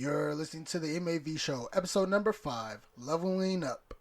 You're listening to the M.A.V show, episode number 5, Leveling Up.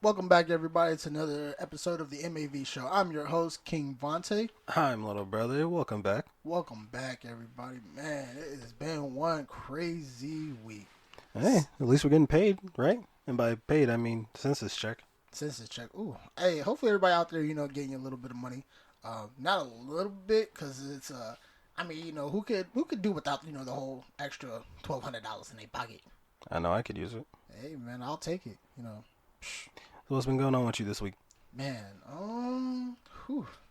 Welcome back, everybody, to another episode of the M.A.V show. I'm your host, King Vontae. I'm little brother. Welcome back. Welcome back, everybody. Man, it has been one crazy week. Hey, at least we're getting paid, right? And by paid, I mean census check. Census check. Ooh. Hey, hopefully everybody out there, getting a little bit of money. Not a little bit, because it's, who could do without, the whole extra $1,200 in their pocket? I know I could use it. Hey, man, I'll take it, So what's been going on with you this week? Man,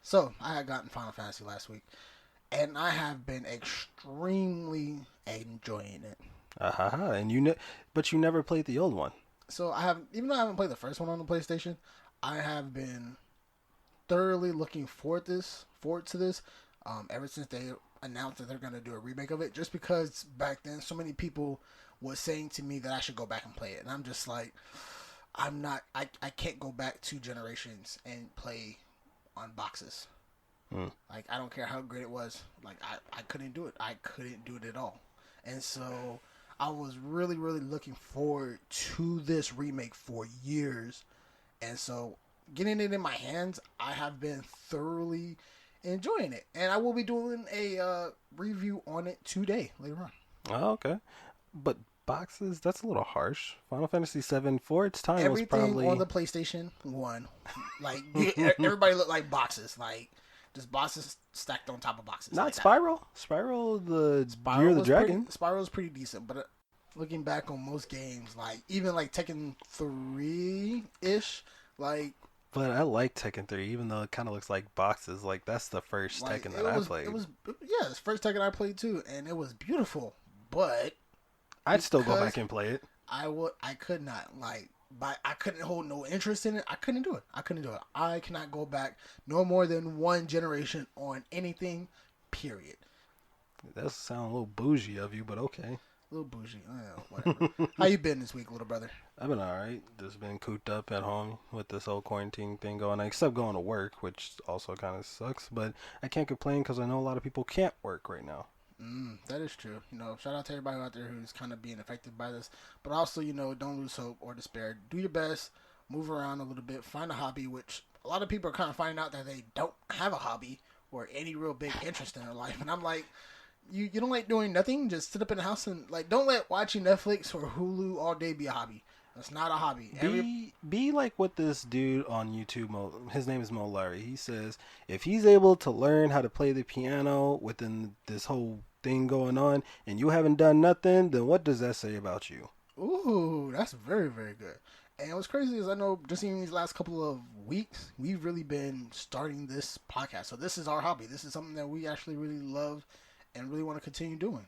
So, I had gotten Final Fantasy last week, and I have been extremely enjoying it. And but you never played the old one. So, even though I haven't played the first one on the PlayStation, I have been thoroughly looking forward to this, ever since they announced that they're going to do a remake of it, just because back then so many people were saying to me that I should go back and play it, and I'm just like, I can't go back 2 generations and play on boxes. Like, I don't care how great it was. Like, I couldn't do it. I couldn't do it at all. And so I was really, really looking forward to this remake for years. And so getting it in my hands, I have been thoroughly enjoying it. And I will be doing a review on it today, later on. Oh, okay. But boxes, that's a little harsh. Final Fantasy 7 for its time Everything was probably on the PlayStation 1. Like, everybody looked like boxes. Like, just boxes stacked on top of boxes. Not like Spiral. Spiral, the Year of the Dragon. Spiral's pretty decent, but looking back on most games, like, even like Tekken 3-ish, like... But I like Tekken 3, even though it kind of looks like boxes. Like, that's the first Tekken that I played. It's the first Tekken I played too, and it was beautiful, but... I'd still go back and play it. I could not, I couldn't hold no interest in it. I couldn't do it. I cannot go back no more than 1 generation on anything, period. That does sound a little bougie of you, but okay. A little bougie. Whatever. How you been this week, little brother? I've been alright. Just been cooped up at home with this whole quarantine thing going on, except going to work, which also kind of sucks. But I can't complain because I know a lot of people can't work right now. That is true. Shout out to everybody out there who's kind of being affected by this. But also, don't lose hope or despair. Do your best. Move around a little bit. Find a hobby, which a lot of people are kind of finding out that they don't have a hobby or any real big interest in their life. And I'm like, you don't like doing nothing? Just sit up in the house and, don't let watching Netflix or Hulu all day be a hobby. That's not a hobby. Be like what this dude on YouTube, his name is Mo Larry. He says if he's able to learn how to play the piano within this whole thing going on and you haven't done nothing, then what does that say about you? Ooh, that's very, very good. And what's crazy is I know just in these last couple of weeks, we've really been starting this podcast. So this is our hobby. This is something that we actually really love and really want to continue doing.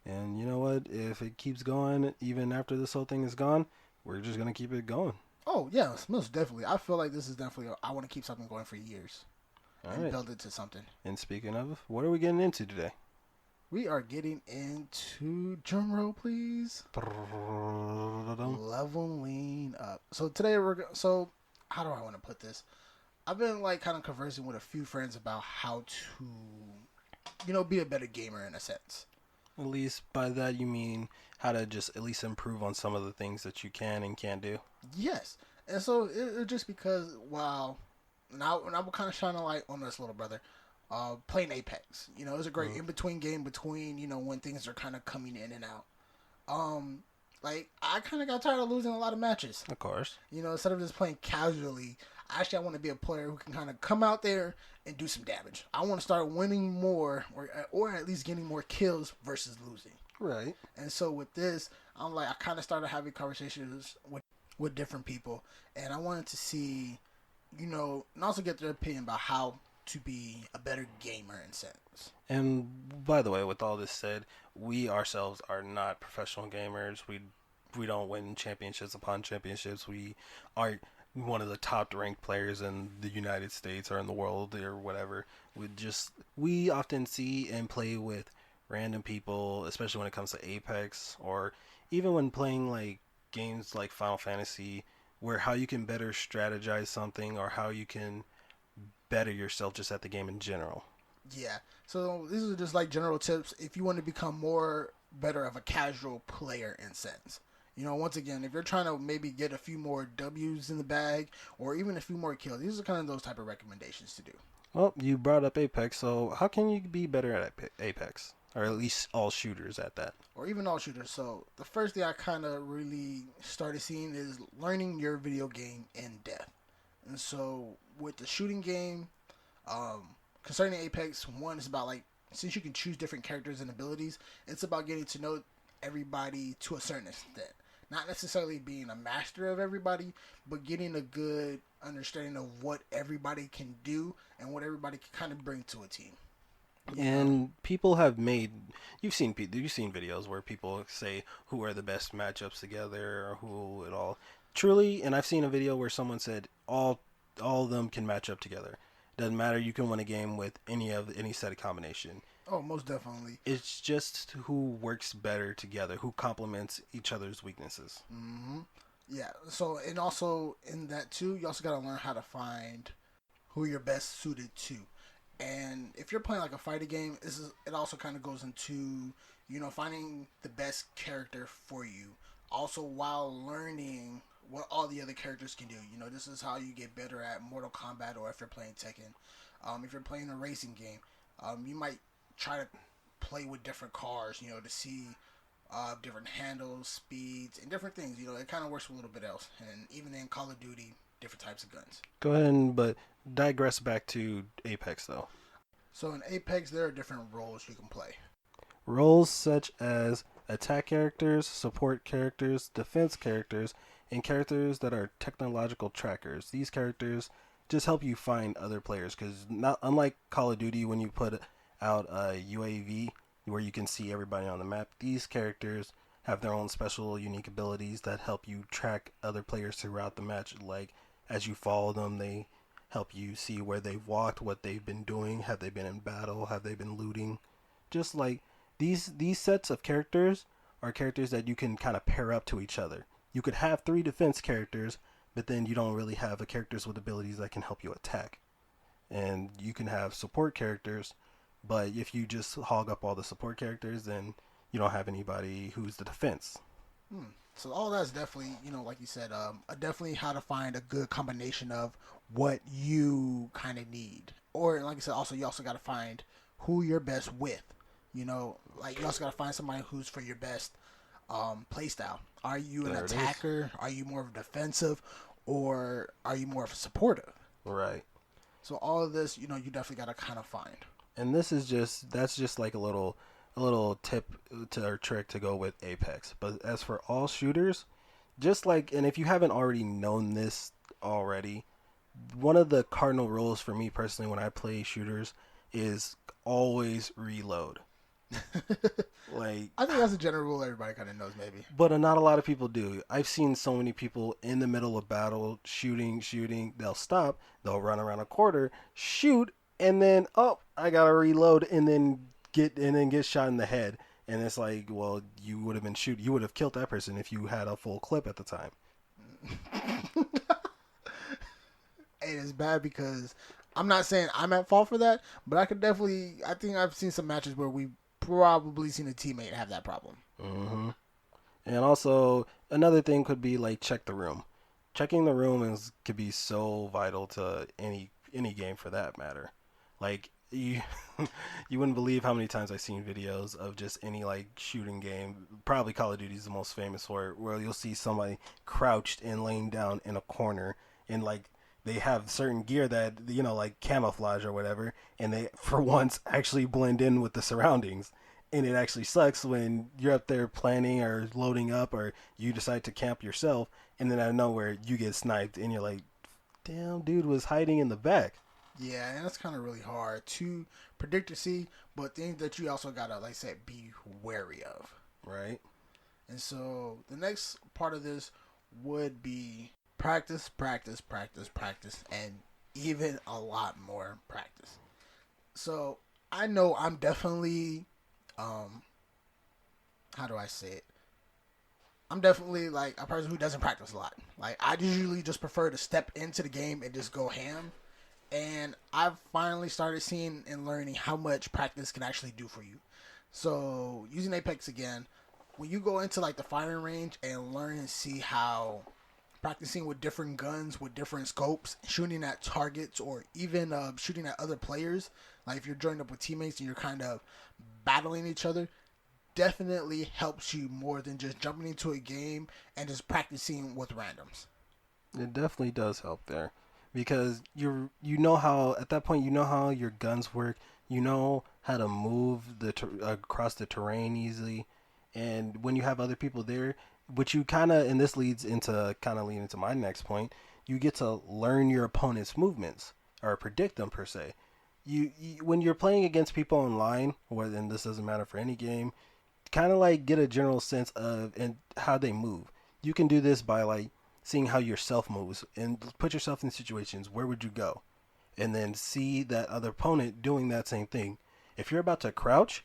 And you know what? If it keeps going, even after this whole thing is gone, we're just going to keep it going. Oh, yeah, most definitely. I feel like this is definitely, I want to keep something going for years. And build it to something. And speaking of, what are we getting into today? We are getting into, drum roll please, leveling up. So today how do I want to put this? I've been kind of conversing with a few friends about how to, be a better gamer in a sense. At least by that you mean how to just at least improve on some of the things that you can and can't do. Yes. And so it just because, and I will kind of shine a light on this, little brother. Playing Apex. It's a great in-between game between, when things are kind of coming in and out. I kind of got tired of losing a lot of matches. Of course. Instead of just playing casually, I want to be a player who can kind of come out there and do some damage. I want to start winning more, or at least getting more kills versus losing. Right. And so with this, I kind of started having conversations with different people, and I wanted to see, and also get their opinion about how to be a better gamer in a sense. And by the way, with all this said, we ourselves are not professional gamers. We don't win championships upon championships. We are one of the top ranked players in the United States or in the world or whatever. We often see and play with random people, especially when it comes to Apex or even when playing like games like Final Fantasy, where how you can better strategize something or how you can better yourself just at the game in general. Yeah. So these are just like general tips if you want to become more better of a casual player in sense. Once again, if you're trying to maybe get a few more W's in the bag or even a few more kills, these are kind of those type of recommendations to do. Well, you brought up Apex, so how can you be better at Apex? Or at least all shooters at that. Or even all shooters. So the first thing I kind of really started seeing is learning your video game in depth. And so with the shooting game, um, concerning Apex, one is about like since you can choose different characters and abilities, it's about getting to know everybody to a certain extent. Not necessarily being a master of everybody, but getting a good understanding of what everybody can do and what everybody can kind of bring to a team. You know, And people have made you've seen videos where people say who are the best matchups together or who it all truly. And I've seen a video where someone said all of them can match up together. Doesn't matter. You can win a game with any set of combination. oh, most definitely. It's just who works better together, who complements each other's weaknesses. Hmm. Yeah. So, and also in that too, you also got to learn how to find who you're best suited to. And if you're playing like a fighting game, it also kind of goes into finding the best character for you. Also, while learning what all the other characters can do. This is how you get better at Mortal Kombat, or if you're playing Tekken. If you're playing a racing game, you might try to play with different cars. To see different handles, speeds, and different things. It kind of works with a little bit else. And even in Call of Duty, different types of guns. Go ahead and but digress back to Apex though. So in Apex, there are different roles you can play. Roles such as attack characters, support characters, defense characters, and characters that are technological trackers. These characters just help you find other players because not unlike Call of Duty when you put out a UAV where you can see everybody on the map, these characters have their own special unique abilities that help you track other players throughout the match. Like as you follow them, they help you see where they've walked, what they've been doing, have they been in battle, have they been looting. Just like these sets of characters are characters that you can kind of pair up to each other. You could have three defense characters, but then you don't really have a characters with abilities that can help you attack. And you can have support characters, but if you just hog up all the support characters, then you don't have anybody who's the defense. So all that's definitely, like you said, definitely how to find a good combination of what you kind of need. Or like I said, also you also got to find who you're best with. Like you also got to find somebody who's for your best play style. Are you an There it is. attacker? Are you more of a defensive? Or are you more of a supportive? Right. So all of this, you definitely got to kind of find. And that's just like a little tip to or trick to go with Apex. But as for all shooters, just like and if you haven't already known this already, one of the cardinal rules for me personally when I play shooters is always reload. Like I think that's a general rule everybody kind of knows, maybe. but not a lot of people do. I've seen so many people in the middle of battle shooting. They'll stop. They'll run around a quarter, shoot, and then oh, I gotta reload, and then get shot in the head. And it's like, well, you would have been shoot. You would have killed that person if you had a full clip at the time. And it's bad because I'm not saying I'm at fault for that, but I think I've seen some matches where we probably seen a teammate have that problem. Hmm. And also another thing could be like check the room. Checking the room is could be so vital to any game for that matter. Like you you wouldn't believe how many times I've seen videos of just any like shooting game. Probably Call of Duty is the most famous for it, where you'll see somebody crouched and laying down in a corner and like they have certain gear that like camouflage or whatever, and they for once actually blend in with the surroundings. And it actually sucks when you're up there planning or loading up, or you decide to camp yourself, and then out of nowhere you get sniped, and you're like, "Damn, dude was hiding in the back." Yeah, and that's kind of really hard to predict or see, but things that you also gotta, like I said, be wary of. Right. And so the next part of this would be Practice, practice, practice, practice, and even a lot more practice. So I know I'm definitely, um, how do I say it? I'm definitely like a person who doesn't practice a lot. Like I usually just prefer to step into the game and just go ham. And I've finally started seeing and learning how much practice can actually do for you. So using Apex again, when you go into like the firing range and learn and see how practicing with different guns, with different scopes, shooting at targets, or even shooting at other players, like if you're joined up with teammates and you're kind of battling each other, definitely helps you more than just jumping into a game and just practicing with randoms. It definitely does help there, because you know how at that point you know how your guns work. You know how to move across the terrain easily, and when you have other people there, which you kind of and this leading into my next point, you get to learn your opponent's movements or predict them per se. You when you're playing against people online, and this doesn't matter for any game, kind of like get a general sense of and how they move. You can do this by like seeing how yourself moves and put yourself in situations where would you go, and then see that other opponent doing that same thing. If you're about to crouch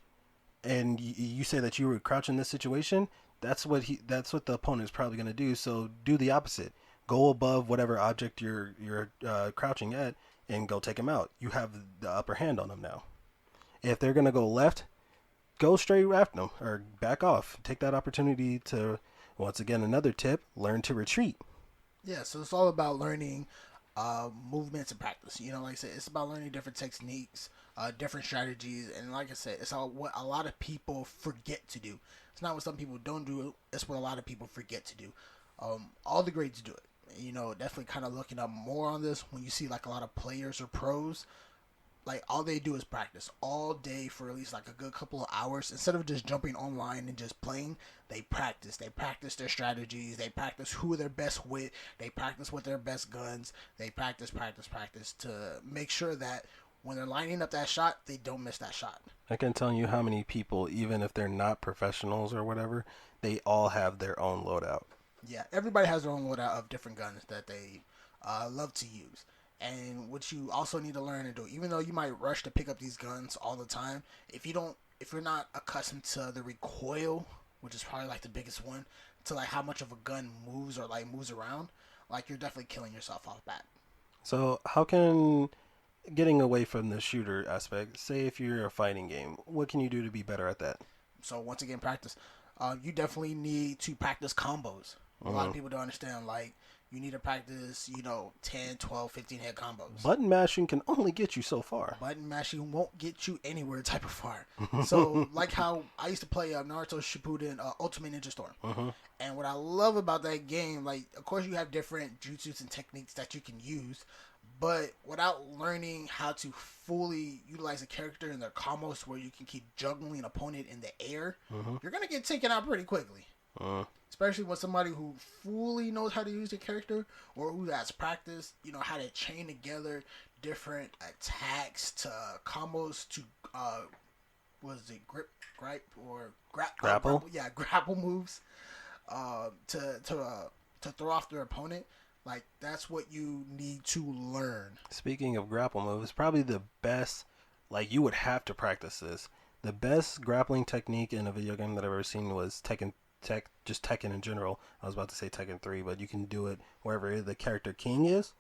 and you say that you would crouch in this situation, that's what the opponent is probably going to do. So do the opposite. Go above whatever object you're crouching at and go take him out. You have the upper hand on them now. If they're going to go left, go straight after them or back off. Take that opportunity to, once again, another tip, learn to retreat. Yeah, so it's all about learning movements and practice. You know, like I said, it's about learning different techniques, different strategies, and like I said, it's all what a lot of people forget to do. It's not what some people don't do. It's what a lot of people forget to do. All the grades do it. You know, definitely kind of looking up more on this when you see like a lot of players or pros, like all they do is practice all day for at least like a good couple of hours. Instead of just jumping online and just playing, they practice their strategies, they practice who they're best with, they practice with their best guns, they practice to make sure that when they're lining up that shot, they don't miss that shot. I can tell you how many people, even if they're not professionals or whatever, they all have their own loadout. Yeah, everybody has their own loadout of different guns that they love to use. And what you also need to learn to do, even though you might rush to pick up these guns all the time, if you're not accustomed to the recoil, which is probably like the biggest one, to like how much of a gun moves or like moves around, like you're definitely killing yourself off bat. So how can, getting away from the shooter aspect, say if you're a fighting game, what can you do to be better at that? So once again, practice. You definitely need to practice combos. A lot of Mm-hmm. people don't understand. Like you need to practice, 10, 12, 15 head combos. Button mashing can only get you so far. Button mashing won't get you anywhere type of far. So like how I used to play Naruto Shippuden Ultimate Ninja Storm. Mm-hmm. And what I love about that game, like of course you have different jutsus and techniques that you can use, but without learning how to fully utilize a character in their combos where you can keep juggling an opponent in the air, Mm-hmm. you're gonna get taken out pretty quickly. Uh, Especially with somebody who fully knows how to use the character or who has practiced, how to chain together different attacks to combos to was it gripe or Grapple? grapple? Yeah, grapple moves to throw off their opponent. Like that's what you need to learn. Speaking of grapple moves, probably the best, like you would have to practice this. The best grappling technique in a video game that I've ever seen was just Tekken in general. I was about to say Tekken 3, but you can do it wherever the character King is.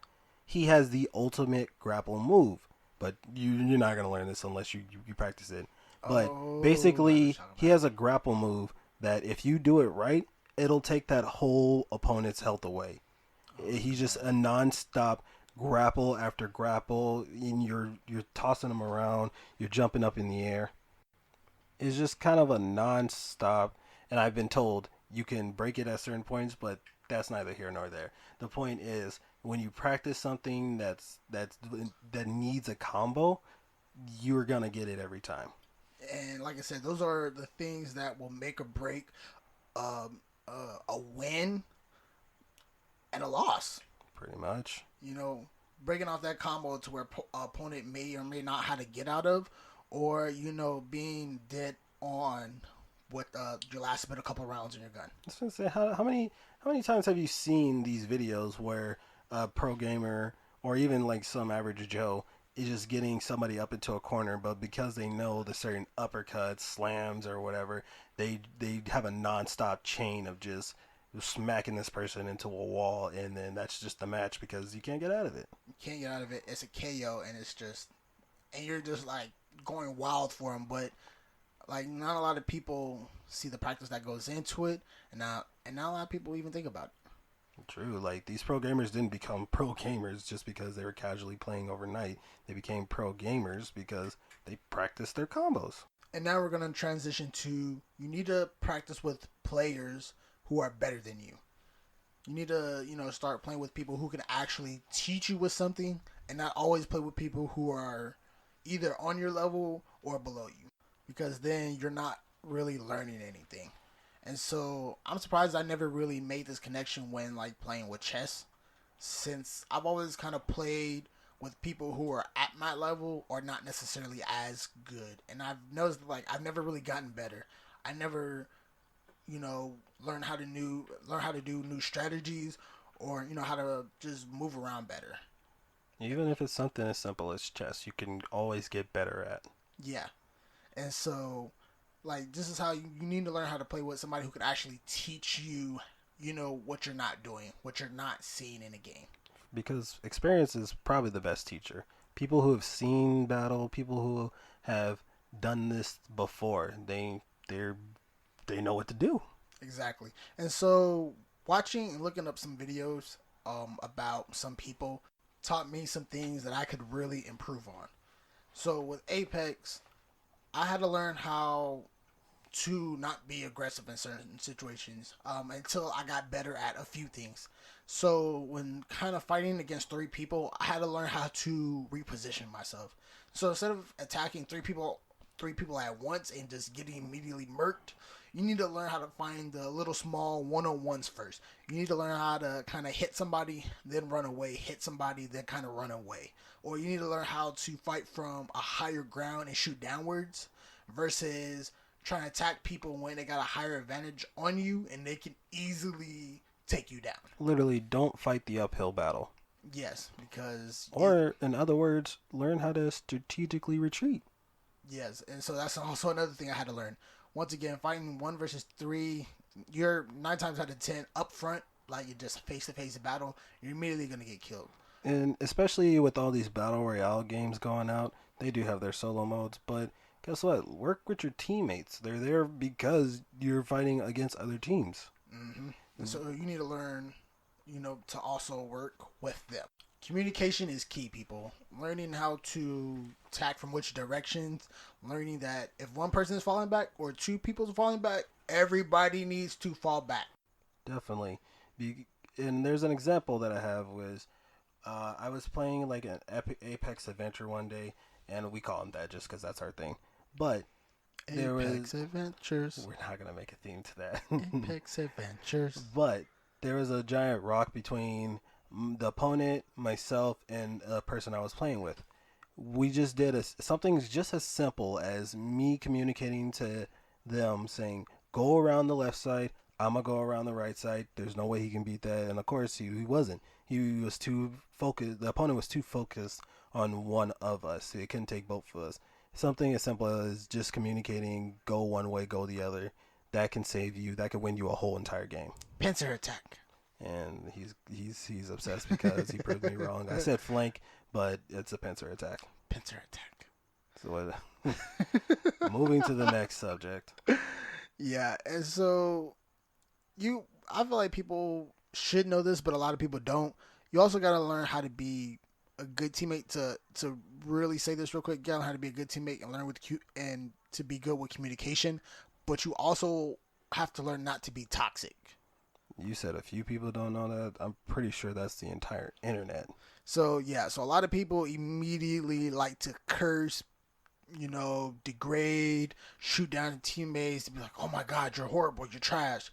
He has the ultimate grapple move, but you're not going to learn this unless you practice it. But Oh, I know what you're basically, talking he about. has a grapple move that if you do it right, it'll take that whole opponent's health away. He's just a non-stop grapple after grapple, and you're tossing him around, you're jumping up in the air. It's just kind of a non-stop, and I've been told you can break it at certain points, but that's neither here nor there. The point is when you practice something that needs a combo, you're gonna get it every time. And like I said, those are the things that will make or break a win and a loss. Pretty much. Breaking off that combo to where opponent may or may not have to get out of, or being dead on with your last bit a couple rounds in your gun. I was gonna say how How many times have you seen these videos where a pro gamer or even like some average Joe is just getting somebody up into a corner, but because they know the certain uppercuts, slams, or whatever, they have a nonstop chain of just smacking this person into a wall, and then that's just the match because you can't get out of it. You can't get out of it. It's a KO, and it's just, and you're just like going wild for him. But like, not a lot of people see the practice that goes into it, and not a lot of people even think about it. True, like these pro gamers didn't become pro gamers just because they were casually playing overnight. They became pro gamers because they practiced their combos. And now we're gonna transition to you need to practice with players who are better than you. You need to, start playing with people who can actually teach you with something and not always play with people who are either on your level or below you. Because then you're not really learning anything. And so I'm surprised I never really made this connection when like playing with chess. Since I've always kind of played with people who are at my level or not necessarily as good. And I've noticed like I've never really gotten better. I never learn how to do new strategies or how to just move around better. Even if it's something as simple as chess, you can always get better at. Yeah. And so like this is how you need to learn how to play with somebody who can actually teach you what you're not doing, what you're not seeing in a game. Because experience is probably the best teacher. People who have seen battle, people who have done this before, they know what to do. Exactly. And so watching and looking up some videos about some people taught me some things that I could really improve on. So with Apex, I had to learn how to not be aggressive in certain situations until I got better at a few things. So when kind of fighting against three people, I had to learn how to reposition myself. So instead of attacking three people at once and just getting immediately murked, you need to learn how to find the little small one-on-ones first. You need to learn how to kind of hit somebody, then run away, hit somebody, then kind of run away. Or you need to learn how to fight from a higher ground and shoot downwards versus trying to attack people when they got a higher advantage on you and they can easily take you down. Literally, don't fight the uphill battle. Yes, because Or, in other words, learn how to strategically retreat. yes, and so that's also another thing I had to learn. Once again, fighting 1 versus 3, you're 9 times out of 10 up front, like you're just face to face battle. You're immediately gonna get killed. And especially with all these battle royale games going out, they do have their solo modes, but guess what? Work with your teammates. They're there because you're fighting against other teams. Mm-hmm. And so you need to learn, to also work with them. Communication is key, people. Learning how to attack from which directions. Learning that if one person is falling back or two people are falling back, everybody needs to fall back. Definitely. And there's an example that I have was I was playing like an Apex adventure one day, and we call them that just because that's our thing. But there Apex was Adventures. we're not gonna make a theme to that. Apex Adventures. But there was a giant rock between the opponent, myself, and a person I was playing with. We just did something just as simple as me communicating to them saying, "Go around the left side. I'm gonna go around the right side. There's no way he can beat that." And of course, he wasn't. He was too focused. The opponent was too focused on one of us. He couldn't take both of us. Something as simple as just communicating, go one way, go the other. That can save you. That could win you a whole entire game. Pincer attack. And he's obsessed because he proved me wrong. I said flank, but it's a pincer attack. Pincer attack. So moving to the next subject. Yeah, and so I feel like people should know this, but a lot of people don't. You also got to learn how to be a good teammate. To really say this real quick, you got to learn how to be a good teammate and learn and to be good with communication. But you also have to learn not to be toxic. You said a few people don't know that. I'm pretty sure that's the entire internet. So yeah, so a lot of people immediately like to curse, degrade, shoot down teammates, to be like, "Oh my God, you're horrible, you're trash."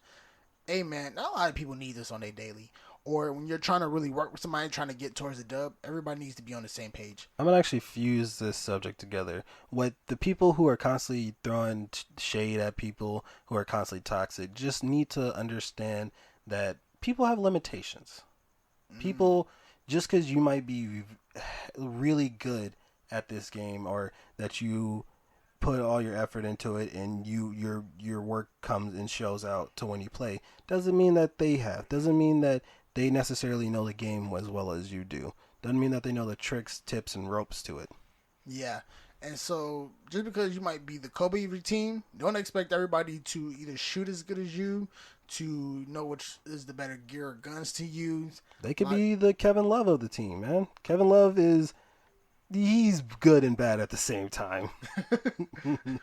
Hey man, not a lot of people need this on their daily. Or when you're trying to really work with somebody, trying to get towards the dub, everybody needs to be on the same page. I'm gonna actually fuse this subject together. What the people who are constantly throwing shade at people who are constantly toxic just need to understand that people have limitations. People, just because you might be really good at this game, or that you put all your effort into it and your work comes and shows out to when you play, doesn't mean that they have. Doesn't mean that they necessarily know the game as well as you do. Doesn't mean that they know the tricks, tips, and ropes to it. Yeah. And so, just because you might be the Kobe of your team, don't expect everybody to either shoot as good as you, to know which is the better gear or guns to use. They could Like, be the Kevin Love of the team, man. Kevin Love he's good and bad at the same time.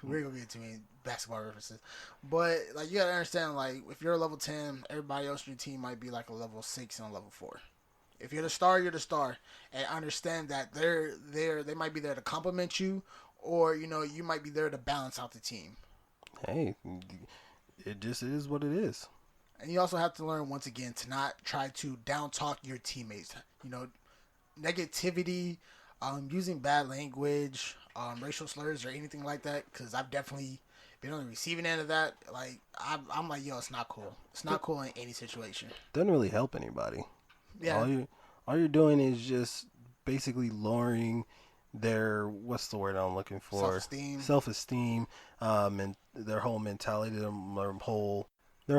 we're gonna get too many basketball references, but like you gotta understand, like if you're a level 10, everybody else in your team might be like a level 6 and a level 4. If you're the star, you're the star, and understand that they might be there to compliment you, or you might be there to balance out the team. Hey, it just is what it is. And you also have to learn once again to not try to down talk your teammates. Negativity, using bad language, racial slurs or anything like that. Because I've definitely been on the receiving end of that. Like I'm like, yo, it's not cool. It's not cool in any situation. Doesn't really help anybody. Yeah. All you're doing is just basically lowering their, what's the word I'm looking for? Self-esteem, and their whole mentality, their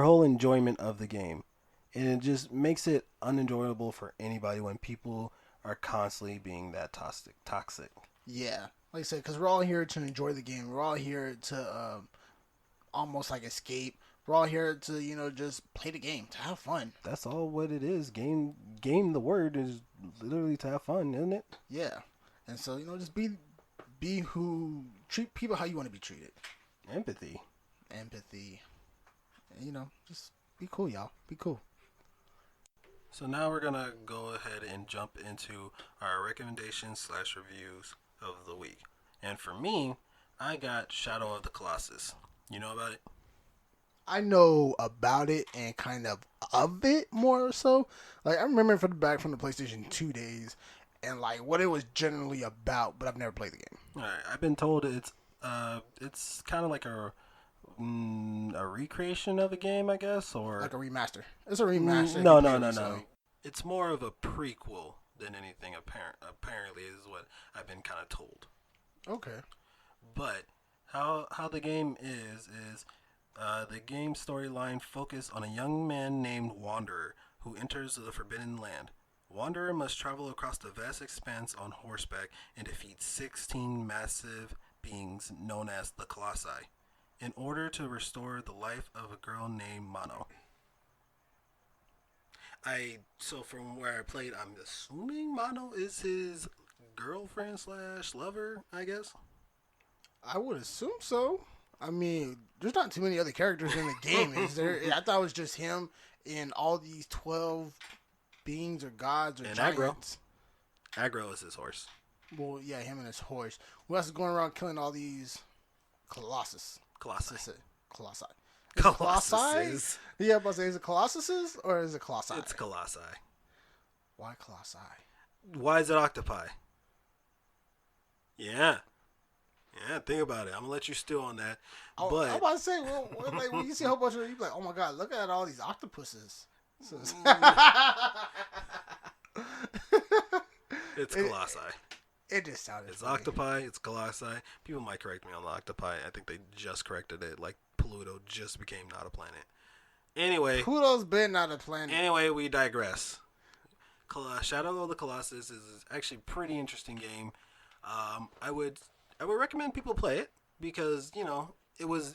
whole enjoyment of the game. And it just makes it unenjoyable for anybody when people are constantly being that toxic. Yeah. Like I said, because we're all here to enjoy the game. We're all here to almost like escape. We're all here to just play the game, to have fun. That's all what it is. Game. The word is literally to have fun, isn't it? Yeah. And so just treat people how you want to be treated. Empathy. And just be cool, y'all. Be cool. So now we're gonna go ahead and jump into our recommendations/reviews of the week. And for me, I got Shadow of the Colossus. You know about it? I know about it and kind of it more so. Like I remember from the PlayStation 2 days, and like what it was generally about, but I've never played the game. All right, I've been told it's kind of like a recreation of a game, I guess, or like a remaster. It's a remaster. No. It's more of a prequel than anything. Apparently, is what I've been kind of told. Okay. But how the game is the game storyline focus on a young man named Wanderer who enters the Forbidden Land. Wanderer must travel across the vast expanse on horseback and defeat 16 massive beings known as the Colossi in order to restore the life of a girl named Mono. So from where I played, I'm assuming Mono is his girlfriend/lover, I guess. I would assume so. I mean, there's not too many other characters in the game, is there? I thought it was just him and all these 12 beings or gods or and giants. Aggro is his horse. Well, yeah, him and his horse. Who else is going around killing all these Colossus? Colossi. Colossi. Colossus. Yeah, but is it Colossuses or is it Colossi? It's Colossi. Why Colossi? Why is it octopi? Yeah, think about it. I'm gonna let you stew on that. I'm about to say, like when you see a whole bunch of, you be like, oh my god, look at all these octopuses. It's Colossi. It just sounded. It's funny. octopi. It's Colossi. People might correct me on the octopi. I think they just corrected it. Like Pluto just became not a planet. Anyway, Pluto's been not a planet. Anyway, we digress. Shadow of the Colossus is actually a pretty interesting game. I would recommend people play it because it was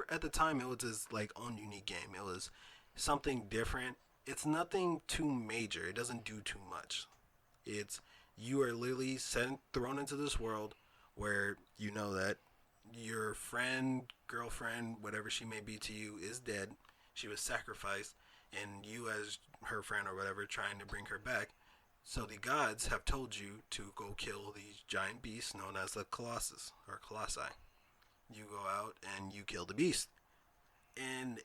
at the time it was his like own unique game. It was something different. It's nothing too major. It doesn't do too much. You are literally thrown into this world where you know that your friend, girlfriend, whatever she may be to you, is dead. She was sacrificed, and you as her friend or whatever trying to bring her back. So the gods have told you to go kill these giant beasts known as the Colossus or Colossi. You go out and you kill the beast. And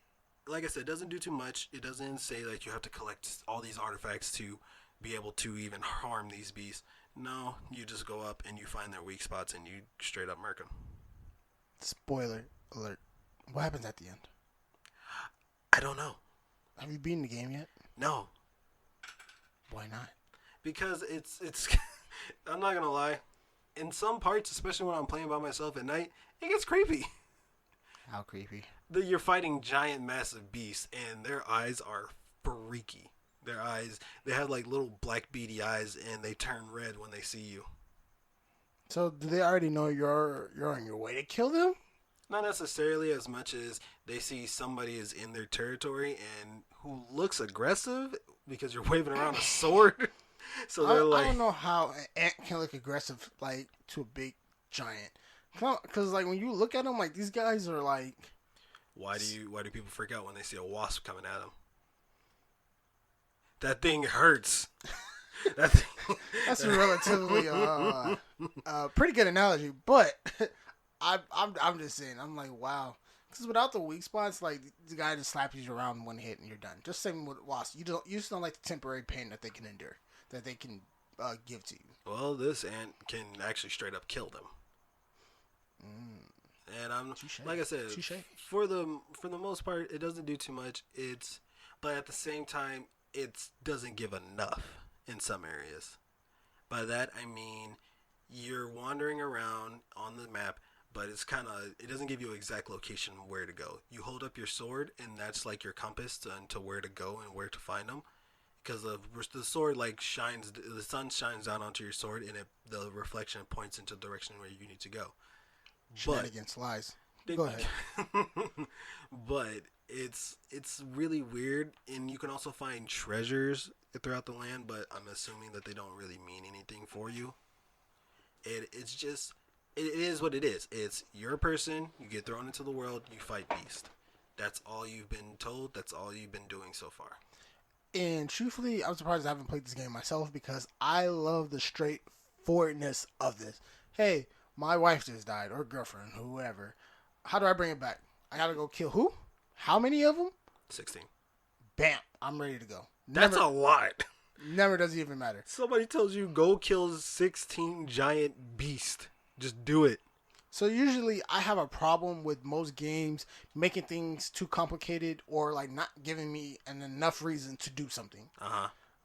like I said, it doesn't do too much. It doesn't say like you have to collect all these artifacts to be able to even harm these beasts. No, you just go up and you find their weak spots and you straight up murk them. Spoiler alert. What happens at the end? I don't know. Have you beaten the game yet? No, Why not? because it's. I'm not gonna lie. In some parts, especially when I'm playing by myself at night, it gets creepy. How creepy. You're fighting giant, massive beasts, and their eyes are freaky. Their eyes, they have like little black beady eyes, and they turn red when they see you. So do they already know you're on your way to kill them? Not necessarily as much as they see somebody is in their territory and who looks aggressive because you're waving around a sword. So they're I like, don't know how an ant can look aggressive like to a big giant. Because like when you look at them, like these guys are like. why do people freak out when they see a wasp coming at them? That thing hurts. That thing, That's a relatively pretty good analogy, but I'm just saying I'm like wow, because without the weak spots, like the guy just slaps you around in one hit and you're done. Just same with wasps, you just don't like the temporary pain that they can endure, that they can give to you. well, this ant can actually straight up kill them. And I'm Touché. like I said, Touché. for the most part, it doesn't do too much. But at the same time, it doesn't give enough in some areas. By that I mean you're wandering around on the map, but it doesn't give you an exact location where to go. You hold up your sword, and that's like your compass to where to go and where to find them. Because the sword the sun shines down onto your sword, and the reflection points into the direction where you need to go. Shenanigans, lies. Go ahead. But it's really weird, and you can also find treasures throughout the land, but I'm assuming that they don't really mean anything for you. It's just it is what it is. It's you're a person, you get thrown into the world, you fight beast. That's all you've been told. That's all you've been doing so far. And truthfully, I'm surprised I haven't played this game myself because I love the straightforwardness of this. Hey, my wife just died, or girlfriend, whoever. How do I bring it back? I gotta go kill who? How many of them? 16. Bam! I'm ready to go. That's a lot. Never does it even matter. Somebody tells you go kill 16 giant beasts. Just do it. So usually I have a problem with most games making things too complicated or like not giving me enough reason to do something.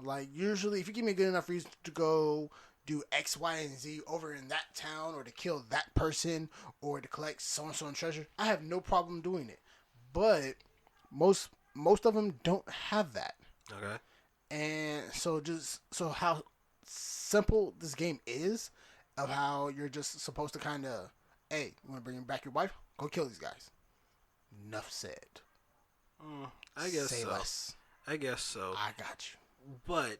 Like usually if you give me a good enough reason to go do X, Y, and Z over in that town or to kill that person or to collect so-and-so treasure, I have no problem doing it. But most of them don't have that. Okay. And so how simple this game is of how you're just supposed to kind of, hey, you want to bring back your wife? Go kill these guys. Enough said. I guess Say so. less. I guess so. I got you. But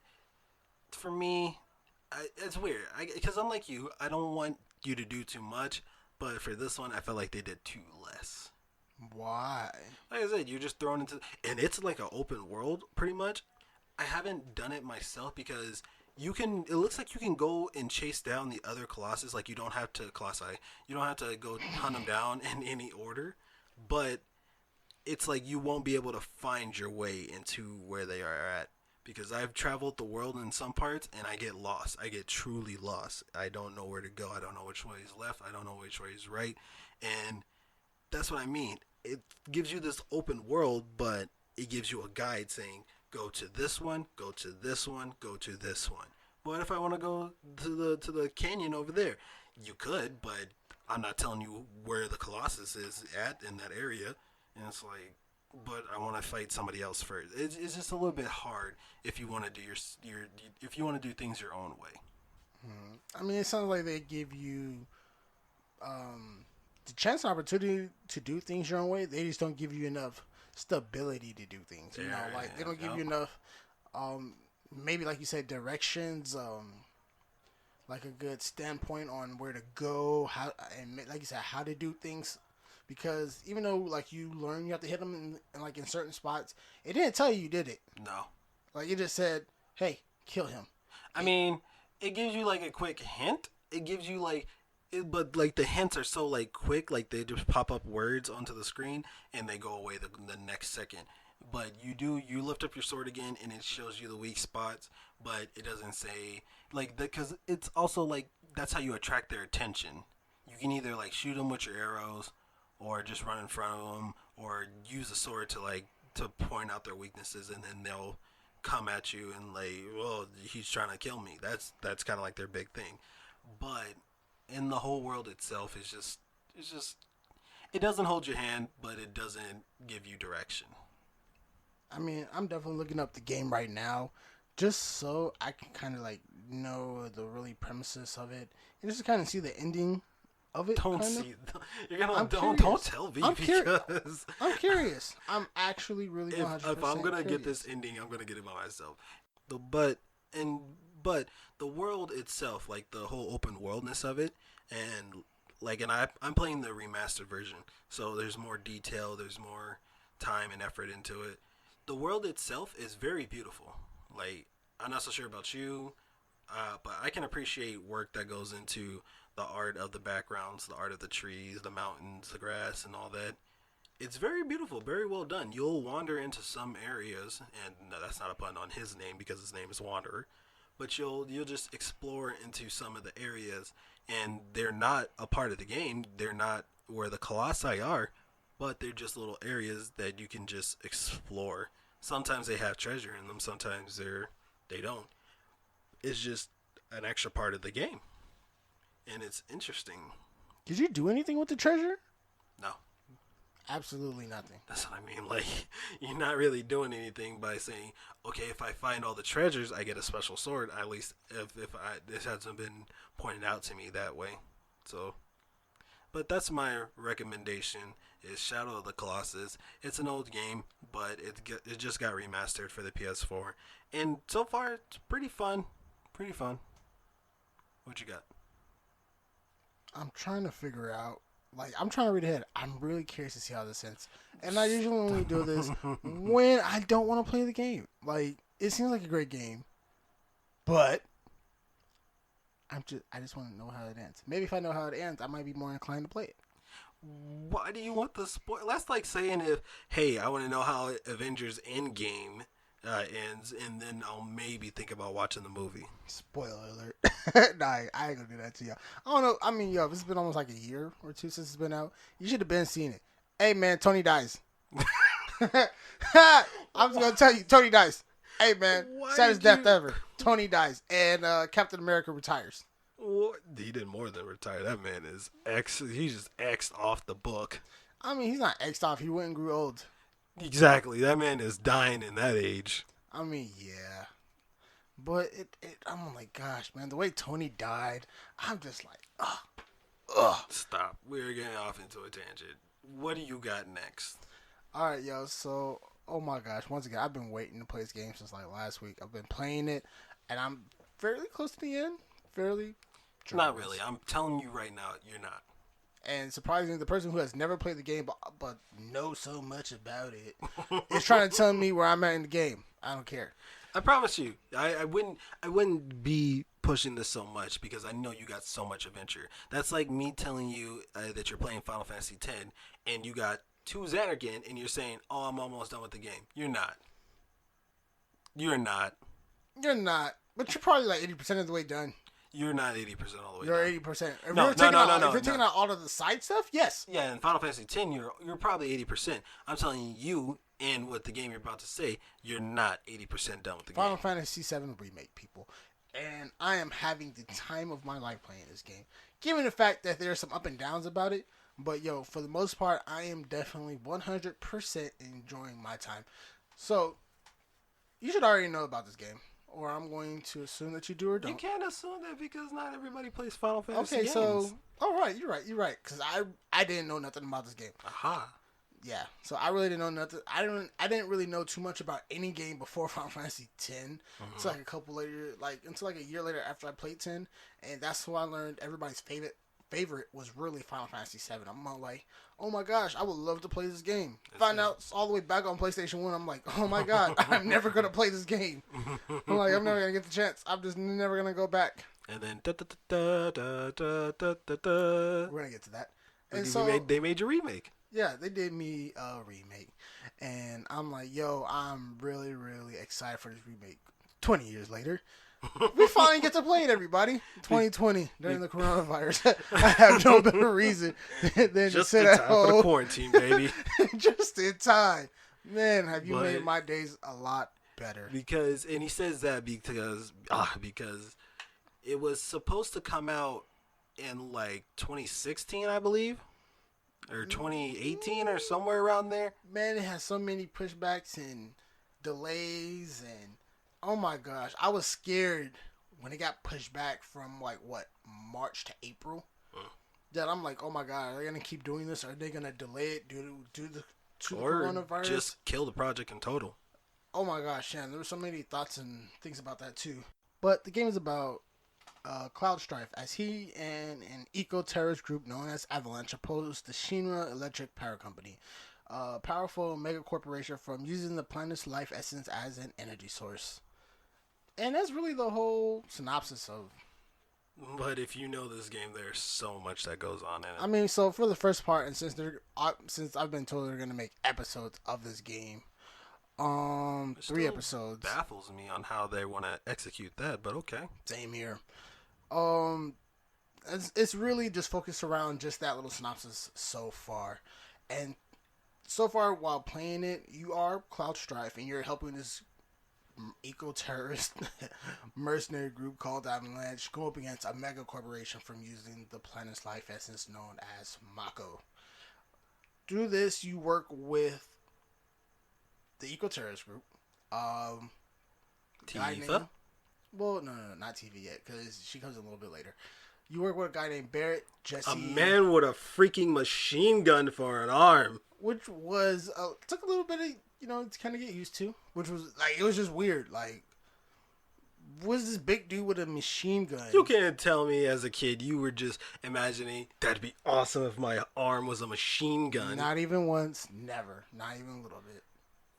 for me, it's weird. Because unlike you, I don't want you to do too much. But for this one, I felt like they did too less. Why? Like I said, you're just thrown into, and it's like an open world pretty much. I haven't done it myself because it looks like you can go and chase down the other Colossus. Like you don't have to go hunt them down in any order, but it's like you won't be able to find your way into where they are at because I've traveled the world in some parts and I get lost. I get truly lost. I don't know where to go. I don't know which way is left. I don't know which way is right. And that's what I mean. It gives you this open world, but it gives you a guide saying, go to this one, go to this one, go to this one. What if I want to go to the canyon over there? You could, but I'm not telling you where the Colossus is at in that area. And it's like, but I want to fight somebody else first. It's just a little bit hard if you want to do if you want to do things your own way. I mean, it sounds like they give you the chance and opportunity to do things your own way. They just don't give you enough stability to do things. You know, like they don't give you enough. Maybe like you said, directions. Like a good standpoint on where to go, how, and like you said, how to do things. Because even though like you learn you have to hit them in like in certain spots, it didn't tell you did it. No. Like it just said, "Hey, kill him." I mean, it gives you like a quick hint. It gives you but like the hints are so like quick, like they just pop up words onto the screen and they go away the next second. But you lift up your sword again and it shows you the weak spots, but it doesn't say like because it's also like that's how you attract their attention. You can either like shoot them with your arrows, or just run in front of them, or use a sword to point out their weaknesses, and then come at you and like, well, he's trying to kill me. That's kind of like their big thing. But in the whole world itself, it's just it doesn't hold your hand, but it doesn't give you direction. I mean, I'm definitely looking up the game right now, just so I can kind of like know the really premises of it, and just kind of see the ending of it. Don't Kinda. see. You're gonna I'm don't curious. tell me I'm curious. because I'm curious. I'm actually really 100% if I'm gonna curious. get this ending, I'm gonna get it by myself. The but and but the world itself, like the whole open worldness of it, and like I'm playing the remastered version, so there's more detail, there's more time and effort into it. The world itself is very beautiful. Like I'm not so sure about you, but I can appreciate work that goes into the art of the backgrounds, the art of the trees, the mountains, the grass, and all that. It's very beautiful, very well done. You'll wander into some areas, and no, that's not a pun on his name because his name is Wanderer. But you'll just explore into some of the areas, and they're not a part of the game. They're not where the Colossi are, but they're just little areas that you can just explore. Sometimes they have treasure in them. Sometimes they don't. It's just an extra part of the game, and it's interesting. Did you do anything with the treasure? No, Absolutely nothing. that's what I mean. Like, you're not really doing anything by saying, okay, if I find all the treasures, I get a special sword. At least if this hasn't been pointed out to me that way. So, but that's my recommendation. Is Shadow of the Colossus. It's an old game, but it just got remastered for the PS4, and so far it's pretty fun. Pretty fun. What you got? I'm trying to figure out. Like, I'm trying to read ahead. I'm really curious to see how this ends. And I usually only do this when I don't want to play the game. Like, it seems like a great game, but I just want to know how it ends. Maybe if I know how it ends, I might be more inclined to play it. Why do you want the spoil? That's like saying if, hey, I want to know how Avengers Endgame ends, and then I'll maybe think about watching the movie. Spoiler alert. Nah, I ain't gonna do that to you. I don't know. I mean, yo, it's been almost like a year or two since it's been out. You should have been seeing it. Hey, man, Tony dies. I'm just gonna tell you, Tony dies. Hey, man, saddest death ever. Tony dies, and Captain America retires. What? He did more than retire. That man is He just X'd off the book. I mean, he's not X'd off. He went and grew old. Exactly. That man is dying in that age. I mean, yeah. But I'm like, gosh, man, the way Tony died, I'm just like, ugh. Stop. We're getting off into a tangent. What do you got next? All right, yo. So, oh my gosh, once again, I've been waiting to play this game since like last week. I've been playing it, and I'm fairly close to the end. Fairly. Not really. I'm telling you right now, you're not. And surprisingly, the person who has never played the game but knows so much about it is trying to tell me where I'm at in the game. I don't care. I promise you, I wouldn't be pushing this so much because I know you got so much adventure. That's like me telling you that you're playing Final Fantasy X and you got 2 Xanarkand and you're saying, "Oh, I'm almost done with the game." You're not. You're not. You're not. But you're probably like 80% of the way done. You're not 80% all the way You're done. 80%. If No, you're taking no. out all of the side stuff, yes. Yeah, in Final Fantasy X, you're probably 80%. I'm telling you, and with the game you're about to say, you're not 80% done with the Final game. Fantasy VII Remake, people. And I am having the time of my life playing this game. Given the fact that there's some up and downs about it. But, yo, for the most part, I am definitely 100% enjoying my time. So, you should already know about this game. Or I'm going to assume that you do or don't. You can't assume that because not everybody plays Final Fantasy Okay, games. so... All right, you're right. Because I didn't know nothing about this game. Aha. Yeah, so I really didn't know nothing. I didn't really know too much about any game before Final Fantasy X. Until like a year later after I played 10, and that's when I learned everybody's favorite was really Final Fantasy 7. I'm all like, oh my gosh, I would love to play this game. Find out it's all the way back on PlayStation 1. I'm like, oh my god, I'm never gonna play this game. I'm like, I'm never gonna get the chance. I'm just never gonna go back. And then We're gonna get to that. And they made your remake. Yeah, they did me a remake. And I'm like, yo, I'm really, really excited for this remake. 20 years later. We finally get to play it, everybody. 2020, during the coronavirus. I have no better reason than just to sit in at time home. for the quarantine, baby. Just in time. Man, have you made my days a lot better. And he says that because it was supposed to come out in like 2016, I believe, or 2018 or somewhere around there. Man, it has so many pushbacks and delays, and oh my gosh, I was scared when it got pushed back from like what, March to April. That I'm like, oh my god, are they gonna keep doing this? Are they gonna delay it due to the coronavirus? Just kill the project in total. Oh my gosh, yeah, there were so many thoughts and things about that too. But the game is about Cloud Strife, as he and an eco-terrorist group known as Avalanche oppose the Shinra Electric Power Company, a powerful mega corporation from using the planet's life essence as an energy source. And that's really the whole synopsis of. But if you know this game, there's so much that goes on in it. I mean, so for the first part, and since I've been told they're gonna make episodes of this game, 3 episodes. Baffles me on how they want to execute that, but okay. Same here. It's really just focused around just that little synopsis so far, and so far while playing it, you are Cloud Strife, and you're helping this eco-terrorist mercenary group called Avalanche go up against a mega corporation from using the planet's life essence known as Mako. Through this, you work with the eco-terrorist group. Tifa? Well, no, not TV yet, because she comes a little bit later. You work with a guy named Barrett, Jesse. A man with a freaking machine gun for an arm. Which was, took a little bit of, to kind of get used to. Which was, it was just weird. Was this big dude with a machine gun? You can't tell me as a kid you were just imagining, that'd be awesome if my arm was a machine gun. Not even once. Never. Not even a little bit.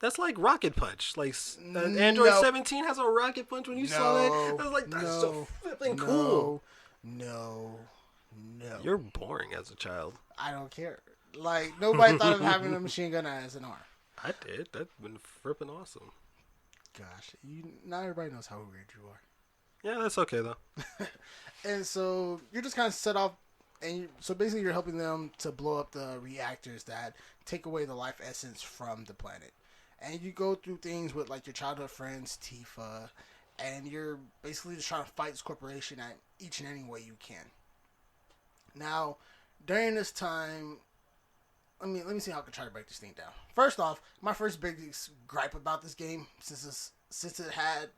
That's like Rocket Punch. Android 17 has a Rocket Punch. When you saw that, I was like, that's so flipping cool. No. You're boring as a child. I don't care. Nobody thought of having a machine gun as an arm. I did. That's been frippin' awesome. Gosh, not everybody knows how weird you are. Yeah, that's okay though. And so you're just kind of set off, and so basically you're helping them to blow up the reactors that take away the life essence from the planet. And you go through things with your childhood friends, Tifa, and you're basically just trying to fight this corporation at each and any way you can. Now, during this time, let me see how I can try to break this thing down. First off, my first big gripe about this game, since it had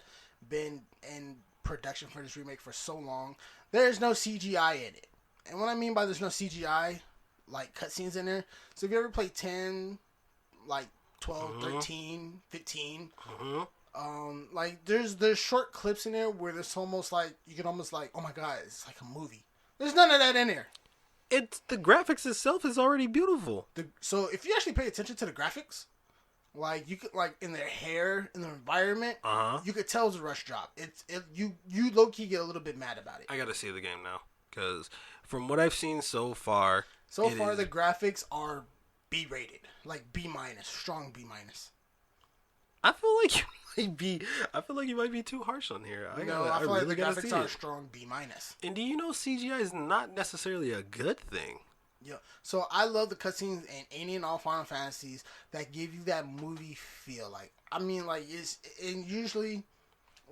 been in production for this remake for so long, there's no CGI in it. And what I mean by there's no CGI, cutscenes in there. So if you ever play 10, 12, 13, 15, there's short clips in there where there's almost you can almost oh my god, it's like a movie. There's none of that in there. The graphics itself is already beautiful. So if you actually pay attention to the graphics, you could in their hair, in the environment, you could tell it's a rush job. You low key get a little bit mad about it. I gotta see the game now because from what I've seen so far, the graphics are B rated, B minus, strong B minus. I feel like you might be too harsh on here. I feel like the graphics are a strong B minus. And do you know CGI is not necessarily a good thing? Yeah. So I love the cutscenes in any and all Final Fantasies that give you that movie feel. It's and usually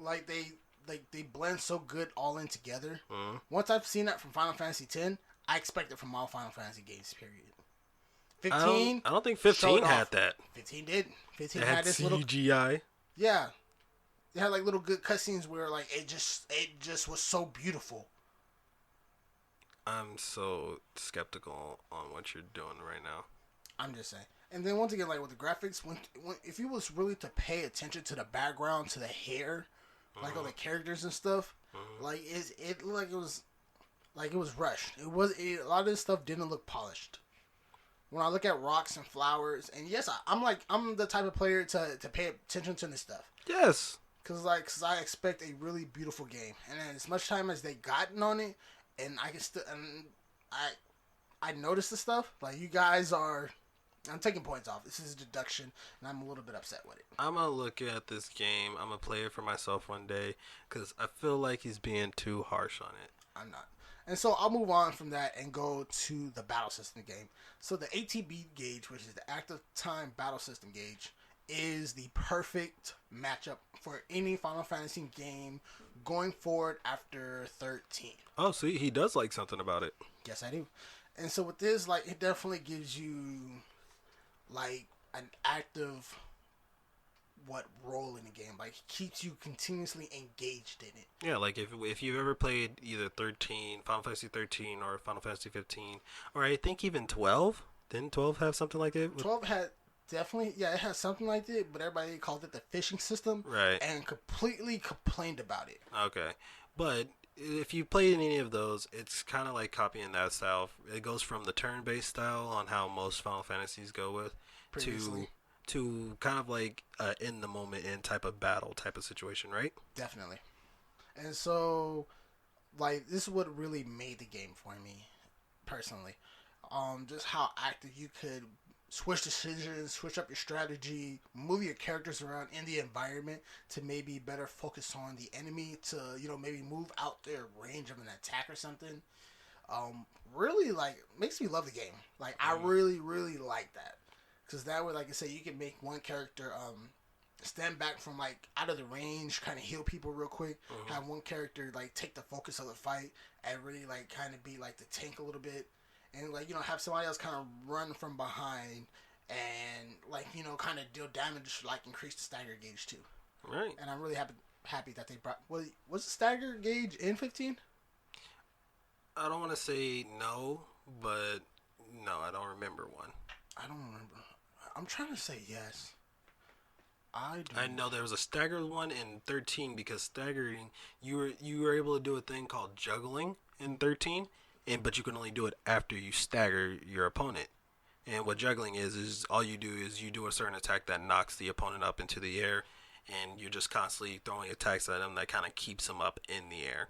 they blend so good all in together. Mm-hmm. Once I've seen that from Final Fantasy X, I expect it from all Final Fantasy games. Period. 15. I don't think 15 had that. 15 did. 15 had this CGI. Yeah. They had little good cutscenes where it just was so beautiful. I'm so skeptical on what you're doing right now. I'm just saying. And then once again, with the graphics, when if you was really to pay attention to the background, to the hair, all the characters and stuff, it looked it was rushed. A lot of this stuff didn't look polished. When I look at rocks and flowers, and yes, I'm the type of player to pay attention to this stuff. Yes. Cause I expect a really beautiful game, and then as much time as they gotten on it, and I can still, and I noticed the stuff. You guys are, I'm taking points off. This is a deduction, and I'm a little bit upset with it. I'm gonna look at this game. I'm gonna play it for myself one day, cause I feel like he's being too harsh on it. I'm not. And so I'll move on from that and go to the battle system game. So the ATB gauge, which is the active time battle system gauge, is the perfect matchup for any Final Fantasy game going forward after 13. Oh, see, he does like something about it. Yes, I do. And so with this, like, it definitely gives you like an active role in the game. Like, it keeps you continuously engaged in it. Yeah, like if you've ever played either 13, Final Fantasy 13 or Final Fantasy 15, or I think even 12. Didn't 12 have something like it? 12 had definitely, yeah, it had something like that, but everybody called it the fishing system, Right. and completely complained about it. Okay. But if you played any of those, it's kind of like copying that style. It goes from the turn-based style on how most Final Fantasies go with to Previously, kind of like in the moment in type of battle type of situation, right? definitely. And so, like, this is what really made the game for me, personally. Just how active you could switch decisions, switch up your strategy, move your characters around in the environment to maybe better focus on the enemy, to, maybe move out their range of an attack or something. Really, like, makes me love the game. Like, I really, really like that. Because that way, like I said, you can make one character stand back from, like, out of the range, kind of heal people real quick. Have one character, like, take the focus of the fight and really, like, kind of be, like, the tank a little bit. And, like, have somebody else kind of run from behind and, like, kind of deal damage, like, increase the stagger gauge, too. Right. And I'm really happy that they brought... Was the stagger gauge in 15? I don't want to say no, but no, I don't remember one. I don't remember. I'm trying to say yes. I know there was a staggered one in 13 because staggering, you were able to do a thing called juggling in 13, but you can only do it after you stagger your opponent. And what juggling is all you do is you do a certain attack that knocks the opponent up into the air, and you're just constantly throwing attacks at them that kind of keeps them up in the air.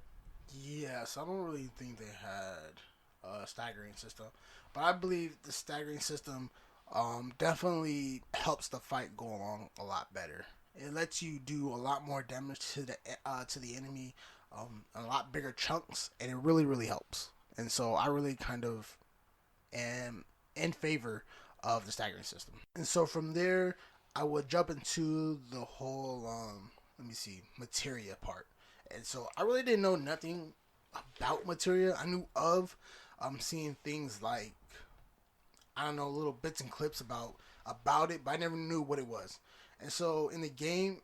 Yes, I don't really think they had a staggering system, but I believe the staggering system definitely helps the fight go along a lot better. It lets you do a lot more damage to the enemy, a lot bigger chunks, and it really really helps. And so I really kind of am in favor of the staggering system. And so from there, I would jump into the whole let me see, materia part. And so I really didn't know nothing about materia. I knew of seeing things like, I don't know, little bits and clips about it, but I never knew what it was. And so in the game,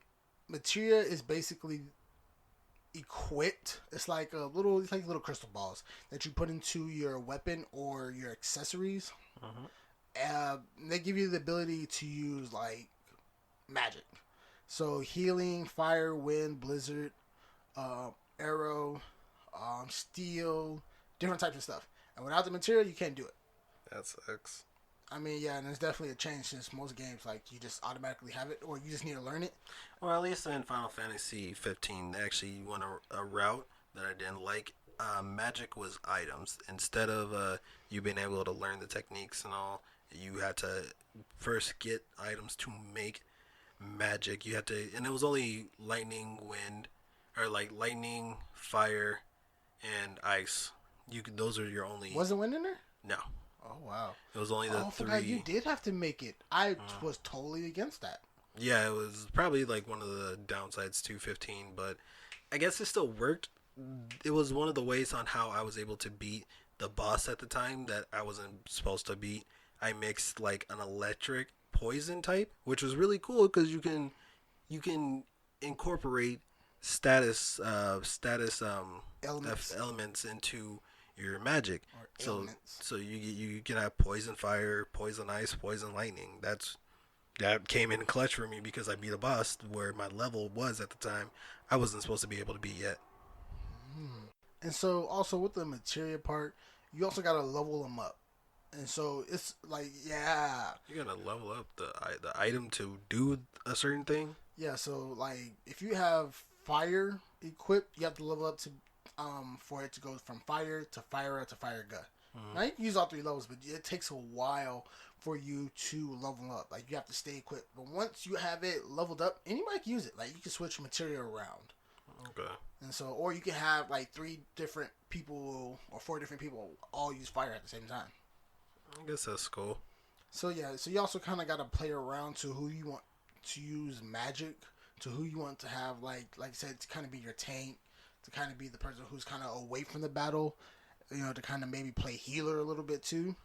materia is basically equipped. It's like little crystal balls that you put into your weapon or your accessories. They give you the ability to use like magic. So healing, fire, wind, blizzard, arrow, steel, different types of stuff. And without the material, you can't do it. That sucks. I mean, yeah, and there's definitely a change since most games, like, you just automatically have it, or you just need to learn it. Well, at least in Final Fantasy 15, they actually went a route that I didn't like. Magic was items. Instead of you being able to learn the techniques and all, you had to first get items to make magic. You had to, and it was only lightning, wind, or like lightning, fire, and ice. Those are your only. Wasn't wind in there? No. Oh, wow. It was only the I three. forgot you did have to make it. I was totally against that. Yeah, it was probably like one of the downsides to 15, but I guess it still worked. It was one of the ways on how I was able to beat the boss at the time that I wasn't supposed to beat. I mixed like an electric poison type, which was really cool because you can incorporate elements into your magic. Or So ailments. so you can have poison fire, poison ice, poison lightning. That came in clutch for me because I beat a boss where my level was at the time I wasn't supposed to be able to beat yet. And so, also with the materia part, you also got to level them up. And so, it's like, yeah. You gotta level up the item to do a certain thing. Yeah, so, like, if you have fire equipped, you have to level up to for it to go from fire to fire to fire gun. Now, you can use all three levels, but it takes a while for you to level up. Like, you have to stay equipped. But once you have it leveled up, anybody can use it. Like, you can switch material around. Okay. And so, or you can have, like, 3 different people or 4 different people all use fire at the same time. I guess that's cool. So, yeah. So, you also kind of got to play around to who you want to use magic, to who you want to have, like I said, to kind of be your tank, to kind of be the person who's kind of away from the battle, to kind of maybe play healer a little bit too.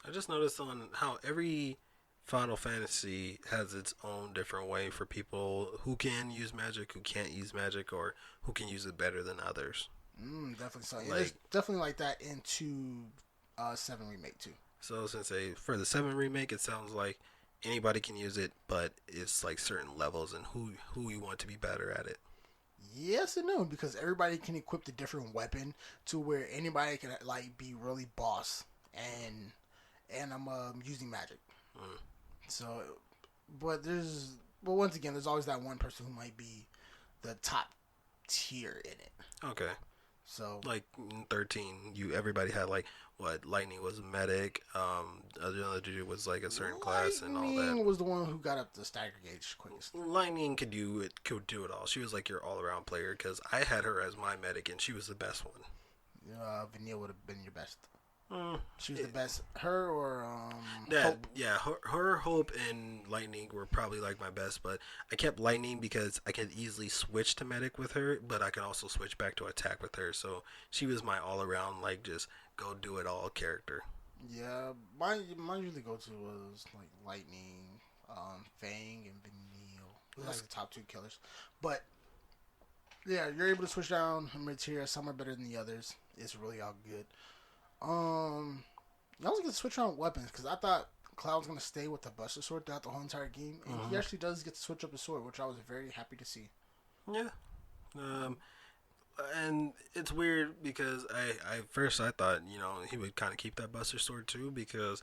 I just noticed on how every Final Fantasy has its own different way for people who can use magic, who can't use magic, or who can use it better than others. Definitely so. And it's Like, definitely like that into 7 Remake too. so since for the 7 remake, it sounds like anybody can use it, but it's like certain levels and who you want to be better at it. Yes and no, because everybody can equip the different weapon to where anybody can like be really boss, and I'm using magic. Mm. So, but once again, there's always that one person who might be the top tier in it. Okay. So, Like in 13, everybody had like what Lightning was a medic, the other dude was like a certain class and all that. Lightning was the one who got up the stagger gauge quickest. Lightning could do it all. She was like your all around player because I had her as my medic and she was the best one. Vanille would have been your best. Mm, She was the best. Her or that Hope. yeah, her Hope and Lightning were probably like my best, but I kept Lightning because I could easily switch to medic with her, but I could also switch back to attack with her. So she was my all around like just go do it all character. Yeah, my usually go to was like Lightning, Fang, and Vanille. Those are like the top two killers. But yeah, you're able to switch down material. Some are better than the others. It's really all good. I was gonna switch around weapons because I thought Cloud was gonna stay with the Buster Sword throughout the whole entire game, and he actually does get to switch up his sword, which I was very happy to see. Yeah. And it's weird because I first I thought he would kind of keep that Buster Sword too because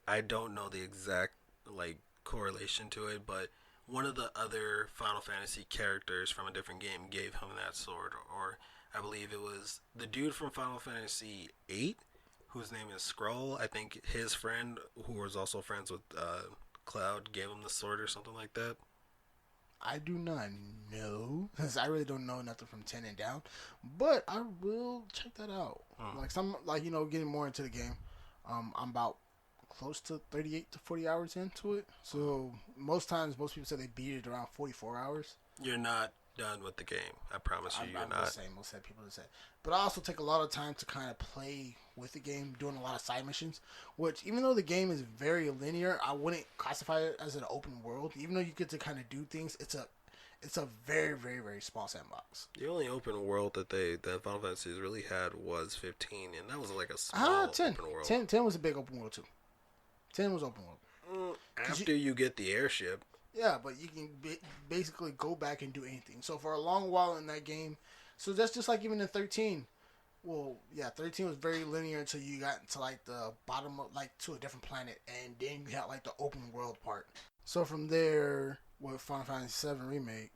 I don't know the exact like correlation to it, but one of the other Final Fantasy characters from a different game gave him that sword, or I believe it was the dude from Final Fantasy 8, whose name is Skrull. I think his friend, who was also friends with Cloud, gave him the sword or something like that. I do not know because I really don't know nothing from 10 and down, but I will check that out. Getting more into the game. I'm about close to 38 to 40 hours into it. So most times, most people say they beat it around 44 hours. You're not done with the game. I promise you, you're not. Most people say. But I also take a lot of time to kind of play with the game, doing a lot of side missions. Which, even though the game is very linear, I wouldn't classify it as an open world. Even though you get to kind of do things, it's a very, very, very small sandbox. The only open world that Final Fantasy really had was 15, and that was like a small 10. open world. 10 was a big open world too. 10 was open world. After you get the airship. Yeah, but you can basically go back and do anything. So for a long while in that game, so that's just like even in 13. Well, yeah, 13 was very linear until you got to like the bottom of like to a different planet, and then you had like the open world part. So from there, with Final Fantasy 7 Remake,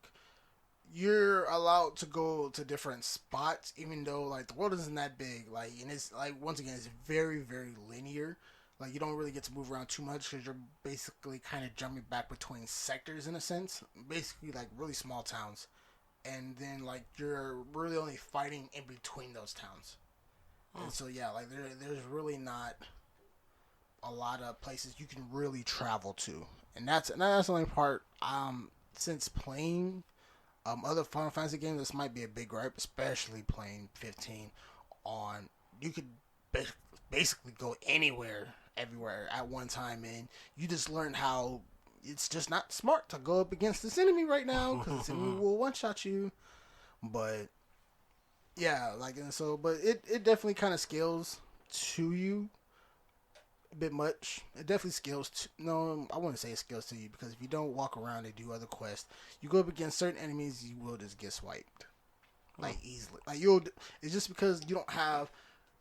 you're allowed to go to different spots, even though like the world isn't that big. Like, and it's like once again, it's very, very linear. Like, you don't really get to move around too much because you're basically kind of jumping back between sectors in a sense. Basically, like, really small towns. And then, like, you're really only fighting in between those towns. And so, yeah, like, there's really not a lot of places you can really travel to. And that's the only part, since playing other Final Fantasy games, this might be a big gripe, especially playing 15 on, you could basically go anywhere everywhere at one time, and you just learn how it's just not smart to go up against this enemy right now because this enemy will one shot you. But yeah, like, and so, but it definitely kind of scales to you a bit much. It definitely scales no, I wouldn't say it scales to you because if you don't walk around and do other quests, you go up against certain enemies, you will just get swiped like easily. Like, it's just because you don't have,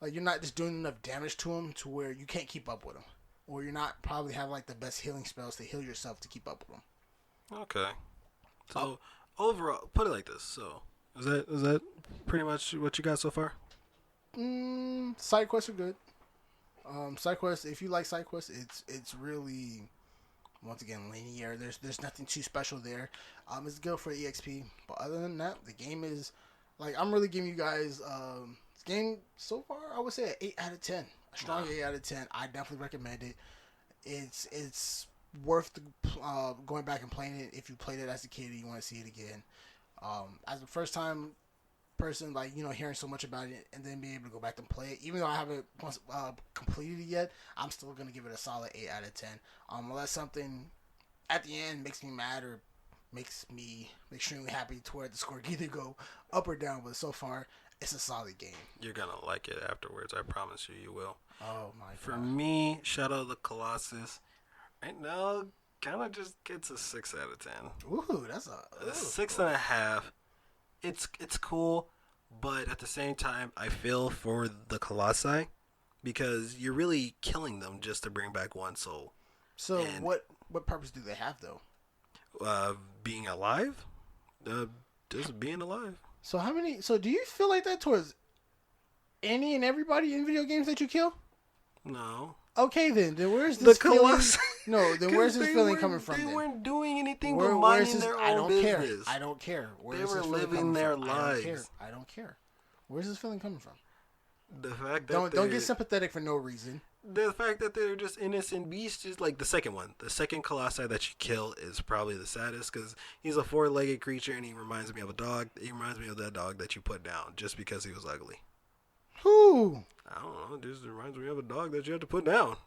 like, you're not just doing enough damage to them to where you can't keep up with them. Or you're not probably have, like, the best healing spells to heal yourself to keep up with them. Okay. So, overall, put it like this. So, is that pretty much what you got so far? Side quests are good. Side quests, if you like side quests, it's really, once again, linear. There's nothing too special there. It's good for EXP. But other than that, the game is, like, I'm really giving you guys, this game so far, I would say an 8 out of 10. A strong 8 out of 10. I definitely recommend it. It's worth going back and playing it if you played it as a kid and you want to see it again. As a first time person, like, hearing so much about it and then being able to go back and play it, even though I haven't completed it yet, I'm still gonna give it a solid 8 out of 10. Unless something at the end makes me mad or makes me extremely happy to where the score can either go up or down, but so far it's a solid game. You're gonna like it afterwards. I promise you, you will. Oh my god. For me, Shadow of the Colossus, right now, kind of just gets a 6 out of 10. Ooh, that's a 6.5. It's cool, but at the same time, I feel for the Colossi because you're really killing them just to bring back one soul. So what purpose do they have though? Being alive, just being alive. So how many? So do you feel like that towards any and everybody in video games that you kill? No. Okay, then where's this feeling? No, then where's this feeling coming from? They weren't doing anything but minding their own business. Care. I don't care. They were living their lives. I don't care. Where's this feeling coming from? The fact that don't get sympathetic for no reason. The fact that they're just innocent beasts is like the second one. The second Colossi that you kill is probably the saddest because he's a 4-legged creature and he reminds me of a dog. He reminds me of that dog that you put down just because he was ugly. Who? I don't know. It just reminds me of a dog that you have to put down.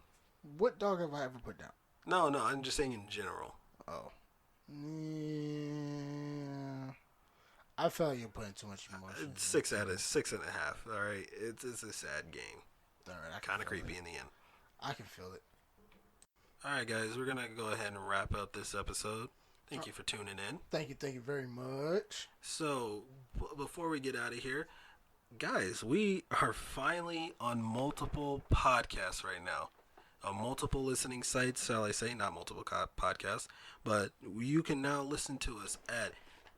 What dog have I ever put down? No, I'm just saying in general. Oh. Yeah. I feel like you're putting too much emotion. 6 out of 6.5. All right, it's a sad game. All right, kind of creepy in the end. I can feel it. All right, guys, we're gonna go ahead and wrap up this episode. Thank you for tuning in. Thank you very much. So, before we get out of here, guys, we are finally on multiple podcasts right now. Multiple listening sites, shall I say, not multiple podcasts, but you can now listen to us at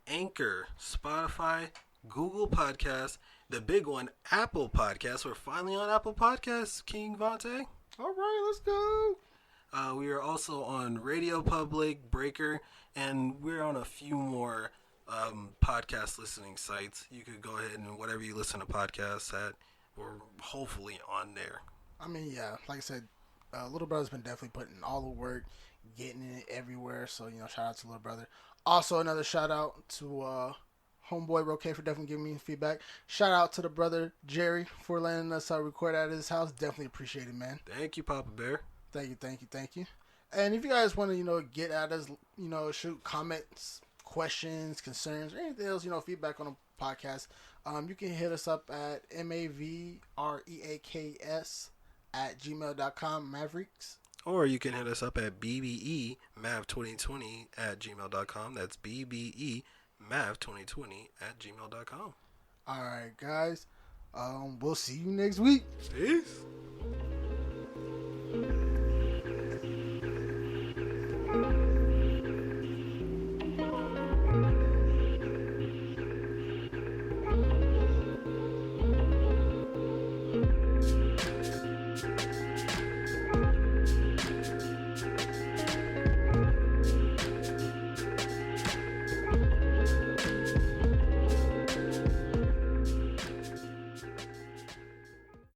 Anchor, Spotify, Google Podcasts, the big one, Apple Podcasts. We're finally on Apple Podcasts, King Vontae. All right, let's go. We are also on Radio Public, Breaker, and we're on a few more podcast listening sites. You could go ahead and whatever you listen to podcasts at, we're hopefully on there. I mean, yeah, like I said, Little Brother's been definitely putting all the work, getting it everywhere. So, shout out to Little Brother. Also, another shout out to Homeboy Roque for definitely giving me feedback. Shout out to the brother Jerry for letting us record at his house. Definitely appreciate it, man. Thank you, Papa Bear. Thank you. And if you guys want to, get at us, shoot comments, questions, concerns, or anything else, feedback on the podcast, you can hit us up at MAVREAKS@gmail.com, Mavericks. Or you can hit us up at BBEMAV2020@gmail.com. That's BBEMAV2020@gmail.com. All right, guys. We'll see you next week. Peace.